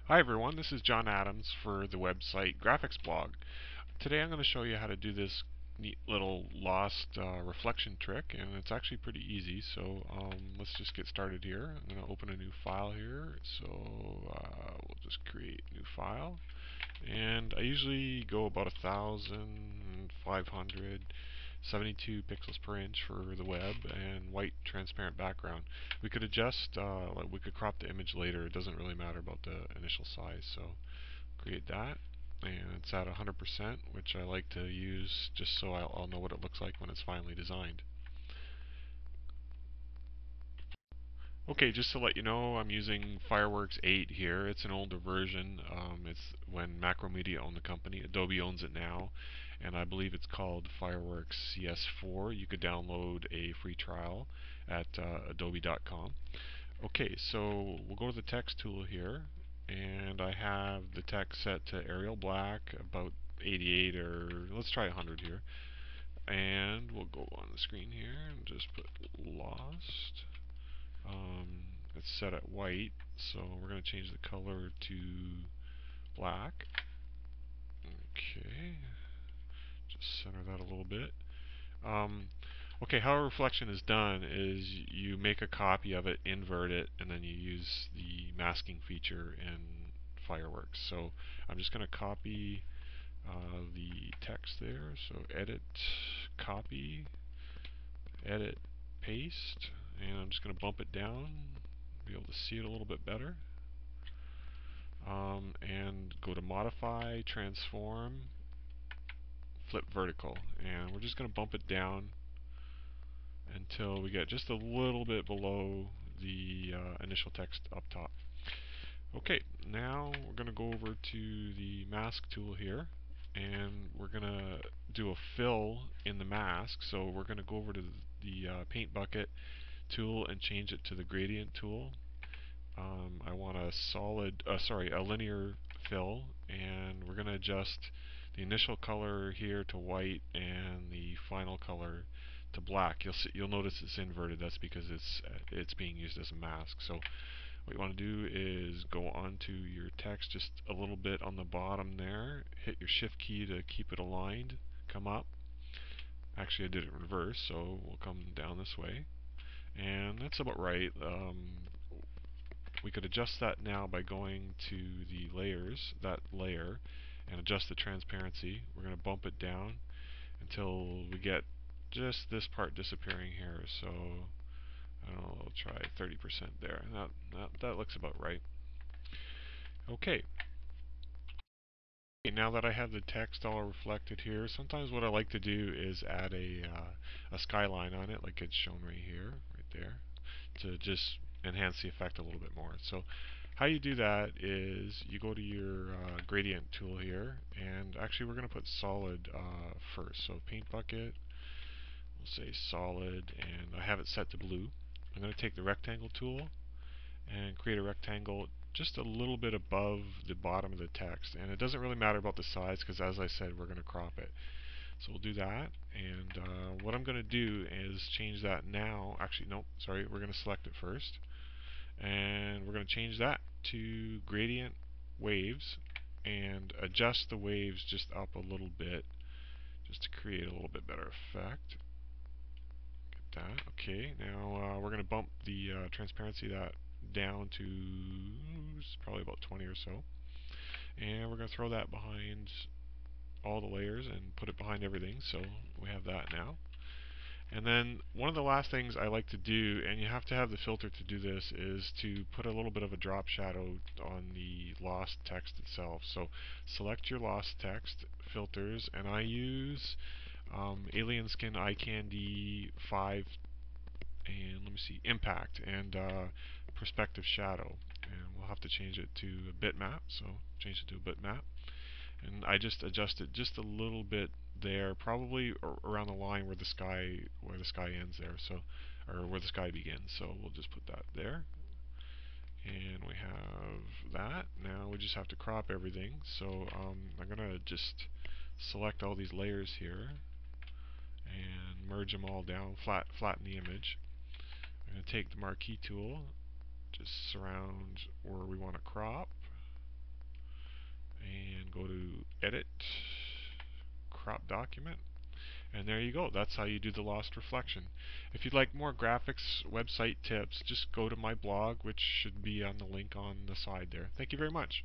Hi everyone, this is John Adams for the website Graphics Blog. Today I'm going to show you how to do this neat little lost reflection trick, and it's actually pretty easy. So let's just get started here. I'm going to open a new file here. So we'll just create a new file, and I usually go about 1,572 pixels per inch for the web and white transparent background. We could adjust, we could crop the image later. It doesn't really matter about the initial size. So create that, and it's at 100%, which I like to use just so I'll know what it looks like when it's finally designed. Okay, just to let you know, I'm using Fireworks 8 here. It's an older version. It's when Macromedia owned the company. Adobe owns it now, and I believe it's called Fireworks CS4. You could download a free trial at adobe.com. Okay, so we'll go to the text tool here, and I have the text set to Arial Black, about 88, or let's try 100 here. And we'll go on the screen here and just put lost. It's set at white, so we're going to change the color to black. Okay, just center that a little bit. Um, okay, how a reflection is done is you make a copy of it, invert it, and then you use the masking feature in Fireworks. So I'm just going to copy the text there. So edit, copy, edit, paste, and I'm just going to bump it down, be able to see it a little bit better. And go to modify, transform, flip vertical, and we're just going to bump it down until we get just a little bit below the initial text up top. Okay, now we're going to go over to the mask tool here, and we're going to do a fill in the mask. So we're going to go over to the paint bucket tool and change it to the gradient tool. I want a linear fill, and we're going to adjust the initial color here to white and the final color to black. You'll notice it's inverted. That's because it's being used as a mask. So what you want to do is go onto your text just a little bit on the bottom there. Hit your shift key to keep it aligned. Come up. Actually, I did it in reverse, so we'll come down this way. And that's about right. We could adjust that now by going to the layers, that layer, and adjust the transparency. We're going to bump it down until we get just this part disappearing here. So I don't know, we'll try 30% there. That looks about right. Okay. Now that I have the text all reflected here, sometimes what I like to do is add a skyline on it, like it's shown right here, right there, to just enhance the effect a little bit more. So how you do that is you go to your gradient tool here, and actually we're going to put solid first. So paint bucket, we'll say solid, and I have it set to blue. I'm going to take the rectangle tool and create a rectangle just a little bit above the bottom of the text. And it doesn't really matter about the size because, as I said, we're going to crop it. So we'll do that, and what I'm going to do is change that now. Actually, no, sorry, we're going to select it first, and we're going to change that to gradient waves and adjust the waves just up a little bit just to create a little bit better effect. Get that. Okay, now we're going to bump the transparency that down to probably about 20 or so, and we're going to throw that behind all the layers and put it behind everything, so we have that now. And then one of the last things I like to do, and you have to have the filter to do this, is to put a little bit of a drop shadow on the lost text itself. So select your lost text filters, and I use Alien Skin Eye Candy 5, and let me see, Impact, and Perspective Shadow. And we'll have to change it to a bitmap, so change it to a bitmap. And I just adjust it just a little bit there, probably around the line where the sky ends there, so or where the sky begins. So we'll just put that there, and we have that. Now we just have to crop everything. So I'm gonna just select all these layers here and merge them all down, flatten the image. I'm gonna take the marquee tool, just surround where we want to crop, go to Edit, Crop Document, and there you go. That's how you do the lost reflection. If you'd like more graphics website tips, just go to my blog, which should be on the link on the side there. Thank you very much.